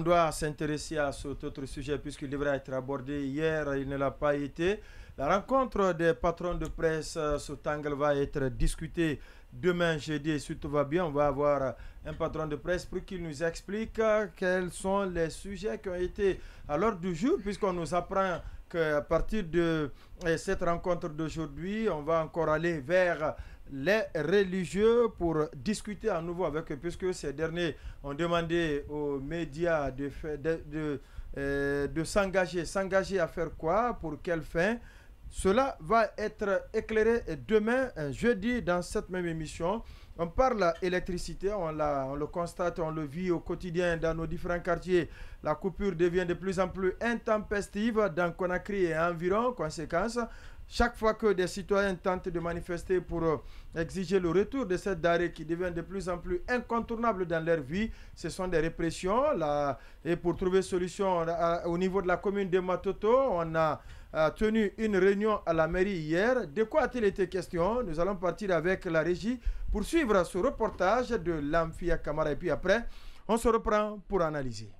doit s'intéresser à cet autre sujet puisqu'il devrait être abordé hier, il ne l'a pas été. La rencontre des patrons de presse sous Tangle va être discutée demain jeudi. Si tout va bien, on va avoir un patron de presse pour qu'il nous explique quels sont les sujets qui ont été à l'ordre du jour, puisqu'on nous apprend qu'à partir de cette rencontre d'aujourd'hui, on va encore aller vers les religieux pour discuter à nouveau avec eux, puisque ces derniers ont demandé aux médias de s'engager à faire quoi, pour quelle fin. Cela va être éclairé demain, jeudi, dans cette même émission. On parle électricité, on le constate, on le vit au quotidien dans nos différents quartiers. La coupure devient de plus en plus intempestive dans Conakry et environ. Conséquence, chaque fois que des citoyens tentent de manifester pour exiger le retour de cette denrée qui devient de plus en plus incontournable dans leur vie, ce sont des répressions. Et pour trouver solution au niveau de la commune de Matoto, on a tenu une réunion à la mairie hier. De quoi a-t-il été question? Nous allons partir avec la régie pour suivre ce reportage de Lamfia Camara. Et puis après, on se reprend pour analyser.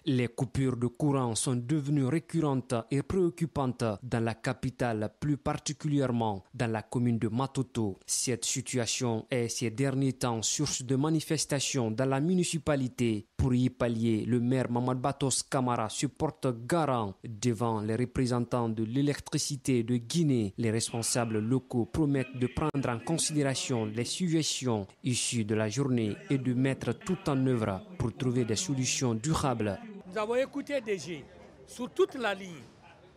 Les coupures de courant sont devenues récurrentes et préoccupantes dans la capitale, plus particulièrement dans la commune de Matoto. Cette situation est ces derniers temps source de manifestations dans la municipalité. Pour y pallier, le maire Mamad Batos Camara se porte garant devant les représentants de l'électricité de Guinée. Les responsables locaux promettent de prendre en considération les suggestions issues de la journée et de mettre tout en œuvre pour trouver des solutions durables. Nous avons écouté DG sur toute la ligne,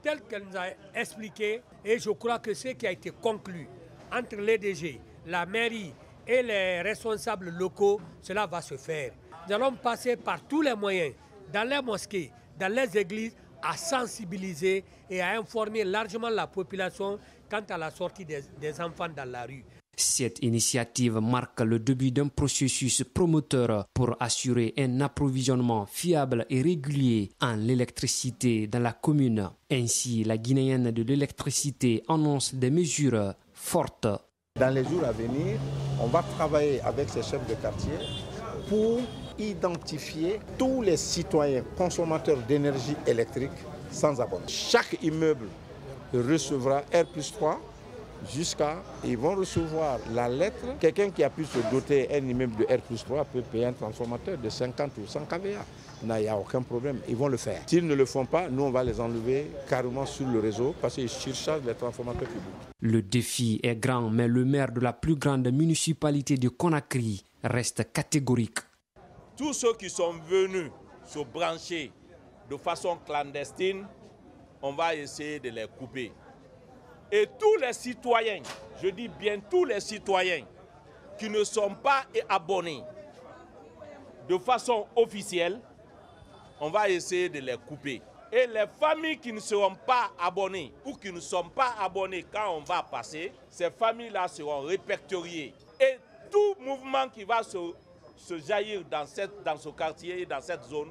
telle qu'elle nous a expliqué, et je crois que ce qui a été conclu entre les DG, la mairie et les responsables locaux, cela va se faire. Nous allons passer par tous les moyens, dans les mosquées, dans les églises, à sensibiliser et à informer largement la population quant à la sortie des enfants dans la rue. Cette initiative marque le début d'un processus promoteur pour assurer un approvisionnement fiable et régulier en l'électricité dans la commune. Ainsi, la Guinéenne de l'électricité annonce des mesures fortes. Dans les jours à venir, on va travailler avec ces chefs de quartier pour identifier tous les citoyens consommateurs d'énergie électrique sans abonnement. Chaque immeuble recevra R+3 ils vont recevoir la lettre. Quelqu'un qui a pu se doter un immeuble de R+3 peut payer un transformateur de 50 ou 100 kVA. Il n'y a aucun problème, ils vont le faire. S'ils ne le font pas, nous on va les enlever carrément sur le réseau parce qu'ils surchargent les transformateurs publics. Le défi est grand, mais le maire de la plus grande municipalité de Conakry reste catégorique. Tous ceux qui sont venus se brancher de façon clandestine, on va essayer de les couper. Et tous les citoyens, je dis bien tous les citoyens qui ne sont pas abonnés de façon officielle, on va essayer de les couper. Et les familles qui ne seront pas abonnées ou qui ne sont pas abonnées quand on va passer, ces familles-là seront répertoriées. Et tout mouvement qui va se jaillir dans ce quartier et dans cette zone,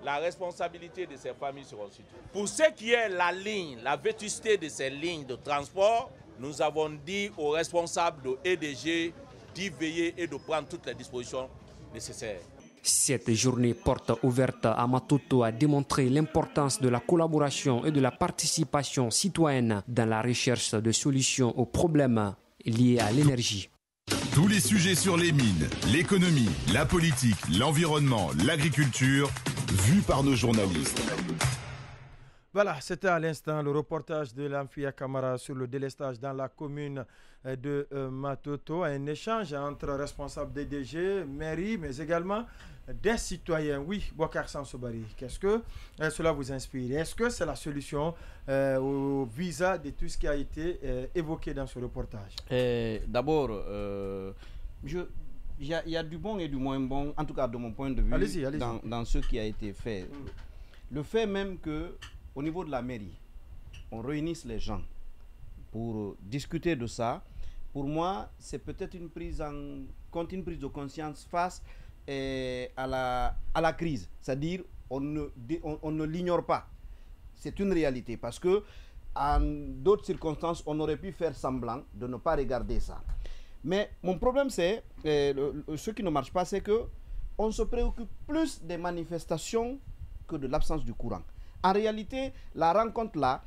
la responsabilité de ces familles sera située. Pour ce qui est la ligne, la vétusté de ces lignes de transport, nous avons dit aux responsables de EDG d'y veiller et de prendre toutes les dispositions nécessaires. Cette journée porte ouverte à Matoto a démontré l'importance de la collaboration et de la participation citoyenne dans la recherche de solutions aux problèmes liés à l'énergie. Tous les sujets sur les mines, l'économie, la politique, l'environnement, l'agriculture, vus par nos journalistes. Voilà, c'était à l'instant le reportage de Lamfia Camara sur le délestage dans la commune de Matoto. Un échange entre responsables DDG, mairie, mais également des citoyens. Oui, Bokar Sansobari, qu'est-ce que cela vous inspire? Est-ce que c'est la solution au visa de tout ce qui a été évoqué dans ce reportage? D'abord, il y a du bon et du moins bon, en tout cas de mon point de vue, allez-y. Dans ce qui a été fait. Le fait même que au niveau de la mairie, on réunisse les gens pour discuter de ça, pour moi, c'est peut-être une prise de conscience face à la crise. C'est-à-dire, on ne l'ignore pas. C'est une réalité parce que en d'autres circonstances, on aurait pu faire semblant de ne pas regarder ça. Mais mon problème, c'est, ce qui ne marche pas, c'est que on se préoccupe plus des manifestations que de l'absence du courant. En réalité, la rencontre là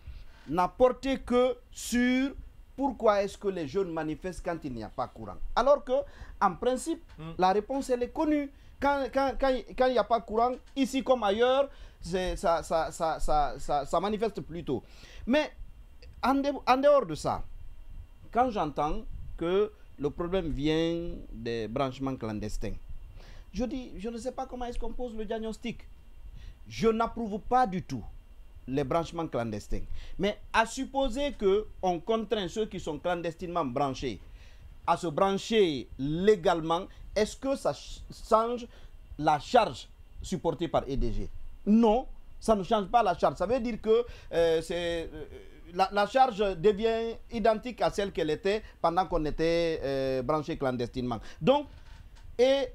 n'a porté que sur pourquoi est-ce que les jeunes manifestent quand il n'y a pas courant. Alors que, en principe, la réponse elle est connue. Quand il n'y a pas courant, ici comme ailleurs, ça manifeste plutôt. Mais en dehors de ça, quand j'entends que le problème vient des branchements clandestins, je dis, je ne sais pas comment est-ce qu'on pose le diagnostic. Je n'approuve pas du tout les branchements clandestins. Mais à supposer qu'on contraint ceux qui sont clandestinement branchés à se brancher légalement, est-ce que ça change la charge supportée par EDG? Non, ça ne change pas la charge. Ça veut dire que la charge devient identique à celle qu'elle était pendant qu'on était branché clandestinement. Donc, et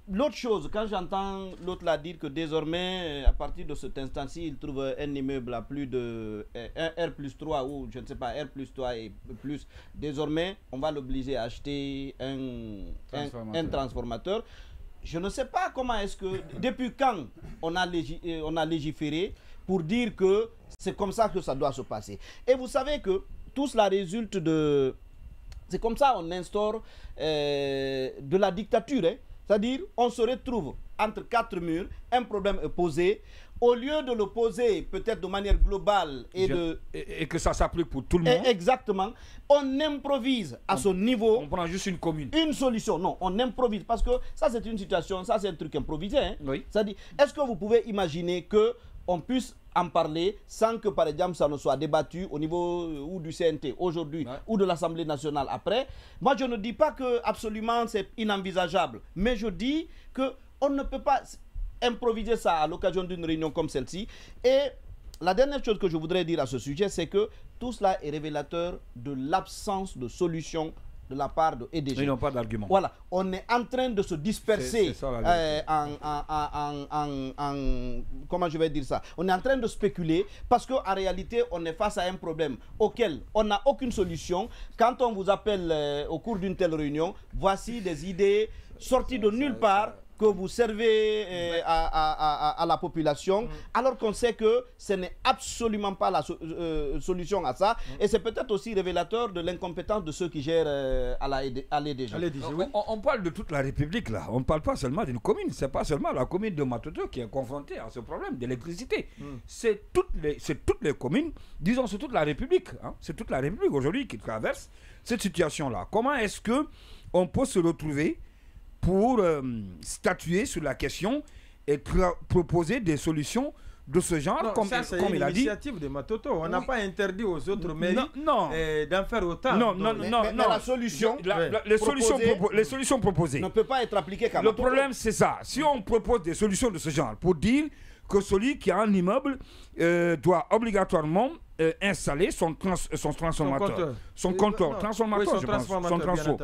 l'autre chose, quand j'entends l'autre là dire que désormais, à partir de cet instant-ci, il trouve un immeuble à plus de un R+3 ou je ne sais pas, R+3 et plus, désormais, on va l'obliger à acheter un transformateur. Je ne sais pas comment est-ce que, depuis quand on a légiféré pour dire que c'est comme ça que ça doit se passer. Et vous savez que tout cela résulte de... C'est comme ça on instaure de la dictature, hein. C'est-à-dire, on se retrouve entre quatre murs, un problème est posé. Au lieu de le poser peut-être de manière globale et que ça s'applique pour tout le monde. Exactement. On improvise à ce niveau. On prend juste une commune. Une solution. Non, on improvise. Parce que ça, c'est une situation, ça, c'est un truc improvisé. Hein. Oui. C'est-à-dire, est-ce que vous pouvez imaginer qu'on puisse en parler sans que, par exemple, ça ne soit débattu au niveau ou du CNT aujourd'hui ou de l'Assemblée nationale après? Moi, je ne dis pas que absolument c'est inenvisageable, mais je dis qu'on ne peut pas improviser ça à l'occasion d'une réunion comme celle-ci. Et la dernière chose que je voudrais dire à ce sujet, c'est que tout cela est révélateur de l'absence de solution de la part de EDG. Ils n'ont pas d'argument. Voilà, on est en train de se disperser comment je vais dire ça? On est en train de spéculer parce qu'en réalité, on est face à un problème auquel on n'a aucune solution. Quand on vous appelle au cours d'une telle réunion, voici des idées sorties de nulle part que vous servez à la population, alors qu'on sait que ce n'est absolument pas la solution à ça. Et c'est peut-être aussi révélateur de l'incompétence de ceux qui gèrent à l'EDG. On parle de toute la République, là. On ne parle pas seulement d'une commune. Ce n'est pas seulement la commune de Matoto qui est confrontée à ce problème d'électricité. C'est toutes les communes, disons, c'est toute la République. Hein. C'est toute la République aujourd'hui qui traverse cette situation-là. Comment est-ce qu'on peut se retrouver pour statuer sur la question et proposer des solutions de ce genre, non, comme il a dit. C'est l'initiative de Matoto. On n'a pas interdit aux autres mairies d'en faire autant. Non. La solution, les solutions proposées ne peut pas être appliquée qu'à Matoto. Le problème, c'est ça. Si on propose des solutions de ce genre pour dire que celui qui a un immeuble doit obligatoirement installer son transformateur, son compteur, transformateur, je pense, son transfo.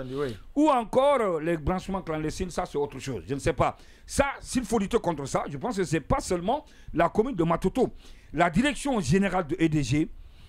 Ou encore les branchements clandestins, ça c'est autre chose, je ne sais pas. Ça, s'il faut lutter contre ça, je pense que ce n'est pas seulement la commune de Matoto. La direction générale de EDG,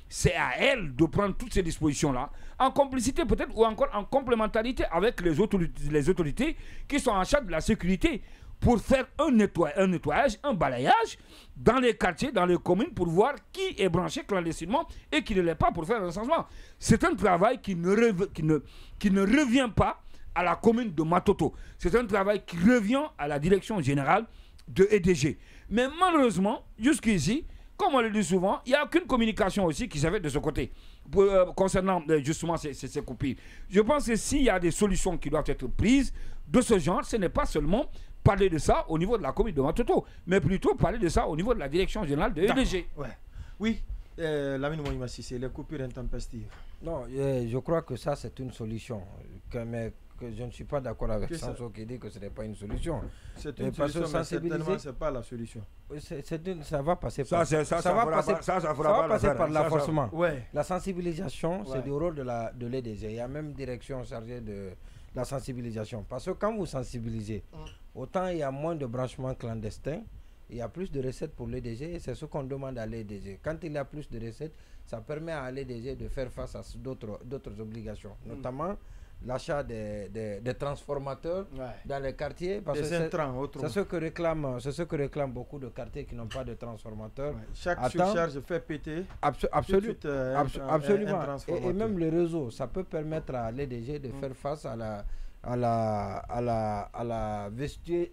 c'est à elle de prendre toutes ces dispositions-là, en complicité peut-être, ou encore en complémentarité avec les autorités qui sont en charge de la sécurité, pour faire un nettoyage, un balayage dans les quartiers, dans les communes, pour voir qui est branché clandestinement et qui ne l'est pas, pour faire un recensement. C'est un travail qui ne revient pas à la commune de Matoto. C'est un travail qui revient à la direction générale de EDG. Mais malheureusement, jusqu'ici, comme on le dit souvent, il n'y a aucune communication aussi qui s'est faite de ce côté concernant justement ces coupures. Je pense que s'il y a des solutions qui doivent être prises de ce genre, ce n'est pas seulement parler de ça au niveau de la commune de Matoto, mais plutôt parler de ça au niveau de la direction générale de EDG. Oui, Lamine Moïmassi, c'est les coupures intempestives. Non, je crois que ça c'est une solution, mais que je ne suis pas d'accord avec Sanso qui dit que ce n'est pas une solution. C'est une solution, mais certainement ce n'est pas la solution. Ça va passer par l'afforcement. La sensibilisation, c'est du rôle de l'EDG. Il y a même direction chargée de la sensibilisation. Parce que quand vous sensibilisez, autant il y a moins de branchements clandestins, il y a plus de recettes pour l'EDG et c'est ce qu'on demande à l'EDG. Quand il y a plus de recettes, ça permet à l'EDG de faire face à d'autres obligations, notamment l'achat des transformateurs dans les quartiers. Parce des intrants, c'est ce que réclament beaucoup de quartiers qui n'ont pas de transformateurs. Chaque surcharge fait péter. Absolument. Et même le réseau, ça peut permettre à l'EDG de faire face à la vétusté.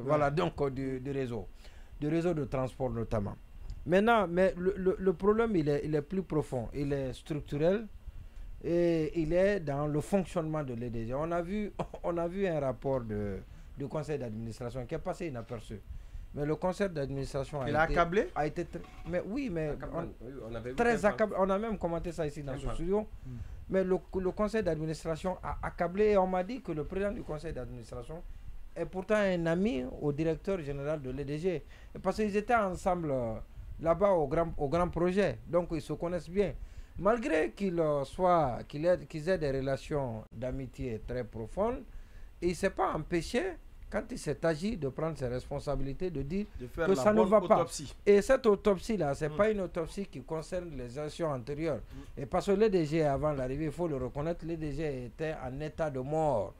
Voilà, donc du réseau de transport notamment. Maintenant, mais le problème, il est plus profond, il est structurel et il est dans le fonctionnement de l'EDG. On a vu un rapport du conseil d'administration qui est passé inaperçu. Mais le conseil d'administration a été mais oui, mais très accablé. On a même commenté ça ici dans ce studio. Mais le conseil d'administration a accablé et on m'a dit que le président du conseil d'administration est pourtant un ami au directeur général de l'EDG. Parce qu'ils étaient ensemble là-bas au grand projet. Donc ils se connaissent bien. Malgré qu'ils aient des relations d'amitié très profondes, il ne s'est pas empêché, quand il s'est agi de prendre ses responsabilités, de dire que ça ne va pas. Et cette autopsie-là, ce n'est pas une autopsie qui concerne les actions antérieures. Et parce que l'EDG, avant l'arrivée, il faut le reconnaître, l'EDG était en état de mort.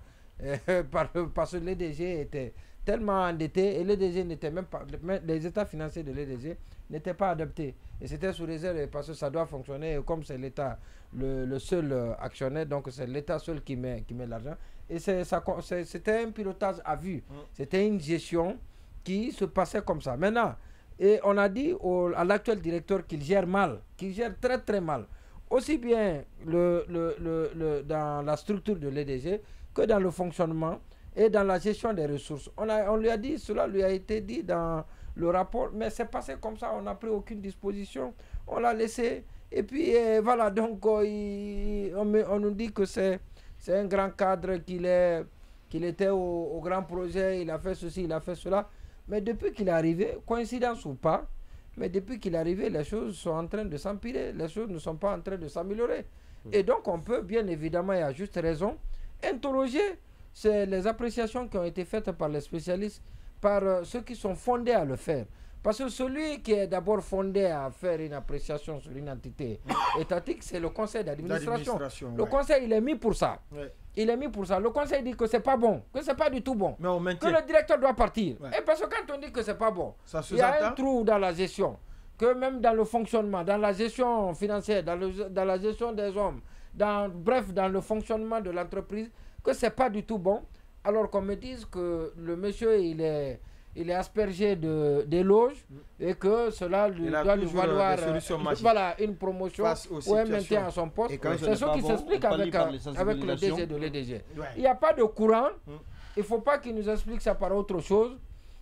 Parce que l'EDG était tellement endetté et l'EDG n'était même pas, les états financiers de l'EDG n'étaient pas adaptés. Et c'était sous réserve parce que ça doit fonctionner. Et comme c'est l'État le seul actionnaire, donc c'est l'État seul qui met l'argent. Et c'était un pilotage à vue. C'était une gestion qui se passait comme ça. Maintenant, et on a dit à l'actuel directeur qu'il gère mal, qu'il gère très très mal. Aussi bien dans la structure de l'EDG que dans le fonctionnement et dans la gestion des ressources. On lui a dit, cela lui a été dit dans le rapport, mais c'est passé comme ça, on n'a pris aucune disposition, on l'a laissé. Et puis voilà, donc on nous dit que c'est un grand cadre, qu'il était au grand projet, il a fait ceci, il a fait cela. Mais depuis qu'il est arrivé, coïncidence ou pas, mais depuis qu'il est arrivé, les choses sont en train de s'empirer, les choses ne sont pas en train de s'améliorer. Et donc on peut bien évidemment, et à juste raison, interroger les appréciations qui ont été faites par les spécialistes, par ceux qui sont fondés à le faire. Parce que celui qui est d'abord fondé à faire une appréciation sur une entité étatique, c'est le conseil d'administration. Le conseil, il est mis pour ça. Il est mis pour ça. Le conseil dit que c'est pas bon, que c'est pas du tout bon, que le directeur doit partir. Et parce que quand on dit que c'est pas bon, il y a un trou dans la gestion, que même dans le fonctionnement, dans la gestion financière, dans la gestion des hommes, bref, dans le fonctionnement de l'entreprise, que c'est pas du tout bon. Alors qu'on me dise que le monsieur, il est aspergé d'éloges et que cela doit lui valoir une promotion ou un maintien à son poste. C'est ce qui s'explique avec le DG de l'EDG. Il n'y a pas de courant. Il ne faut pas qu'il nous explique ça par autre chose.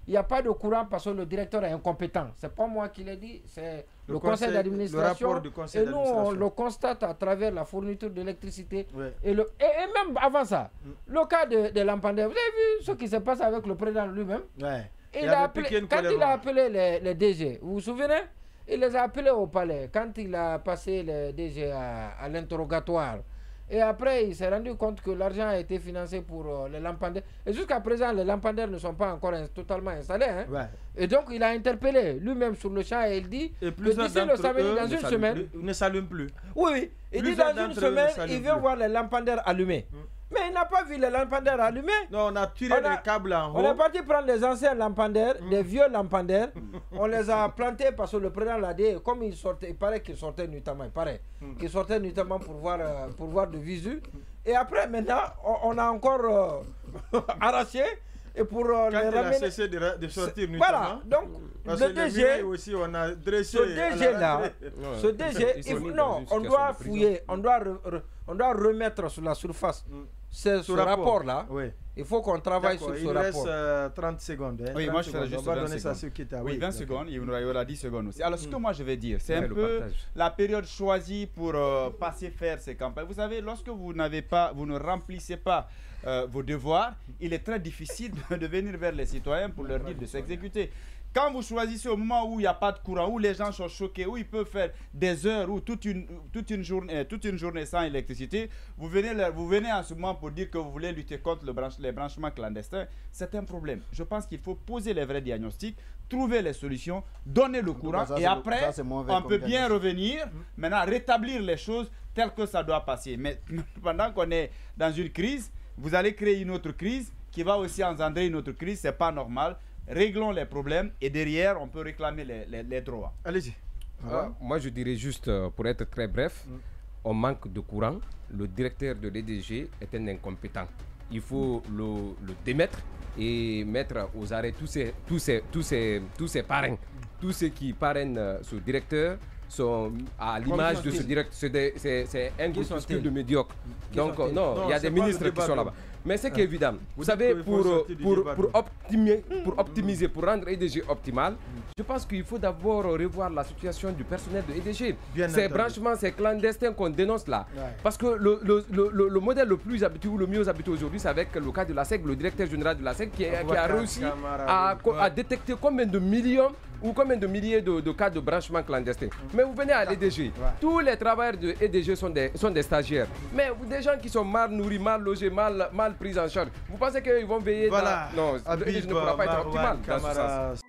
Il n'y a pas de courant parce que le directeur est incompétent. Ce n'est pas moi qui l'ai dit, c'est le conseil d'administration. Et nous, on le constate à travers la fourniture d'électricité. Et même avant ça, le cas de Lampander, vous avez vu ce qui se passe avec le président lui-même? Quand il a appelé les DG, vous vous souvenez? Il les a appelés au palais. Quand il a passé les DG à l'interrogatoire, et après, il s'est rendu compte que l'argent a été financé pour les lampadaires. Et jusqu'à présent, les lampadaires ne sont pas encore totalement installés. Et donc, il a interpellé lui-même sur le champ et il dit que d'ici le samedi, dans une semaine... Il ne s'allume plus. Oui. Il dit dans une semaine, il veut voir les lampadaires allumés. Mais il n'a pas vu les lampadaires allumés. Non, on a tiré les câbles en haut. On est parti prendre les anciens lampadaires, des vieux lampadaires. On les a plantés parce que le président l'a dit, comme il paraît qu'il sortait nuitamment, qu'il sortait nuitamment pour voir de visu. Et après, maintenant, on a encore arraché. Et pour quand il a cessé de sortir nuitamment. Voilà, donc le DG aussi, on a dressé ce DG, on doit fouiller, on doit remettre sur la surface ce rapport-là. Il faut qu'on travaille sur ce rapport. Il reste 30 secondes. Oui, moi je ferai juste 20 secondes. Oui, 20 secondes, il y aura 10 secondes aussi. Alors ce que moi je vais dire, c'est un peu la période choisie pour passer faire ces campagnes. Vous savez, lorsque vous ne remplissez pas vos devoirs, il est très difficile de venir vers les citoyens pour leur dire de s'exécuter. Quand vous choisissez au moment où il n'y a pas de courant, où les gens sont choqués, où ils peuvent faire des heures ou toute une journée sans électricité, vous venez en ce moment pour dire que vous voulez lutter contre les branchements clandestins, c'est un problème. Je pense qu'il faut poser les vrais diagnostics, trouver les solutions, donner le courant et après, on peut bien revenir, maintenant rétablir les choses tel que ça doit passer. Mais pendant qu'on est dans une crise, vous allez créer une autre crise qui va aussi engendrer une autre crise. Ce n'est pas normal. Réglons les problèmes et derrière, on peut réclamer les droits. Allez-y. Moi, je dirais juste, pour être très bref, on manque de courant. Le directeur de l'EDG est un incompétent. Il faut le démettre et mettre aux arrêts tous ces parrains. Tous ceux qui parrainent ce directeur sont à l'image de ce directeur. C'est un groupuscule de médiocres. Donc, non, il y a des ministres qui sont là-bas. Mais c'est évident. Vous savez, pour optimiser, pour rendre EDG optimal, je pense qu'il faut d'abord revoir la situation du personnel de EDG. Ces branchements, ces clandestins qu'on dénonce là. Parce que le modèle le plus habitué ou le mieux habitué aujourd'hui, c'est avec le cas de la SEC, le directeur général de la SEC qui a réussi à détecter combien de millions ou combien de milliers de cas de branchement clandestin. Mais vous venez à l'EDG, tous les travailleurs de l'EDG sont des stagiaires. Mais des gens qui sont mal nourris, mal logés, mal pris en charge. Vous pensez qu'ils vont veiller voilà. Non, l'EDG ne pourra pas être optimal dans ce sens.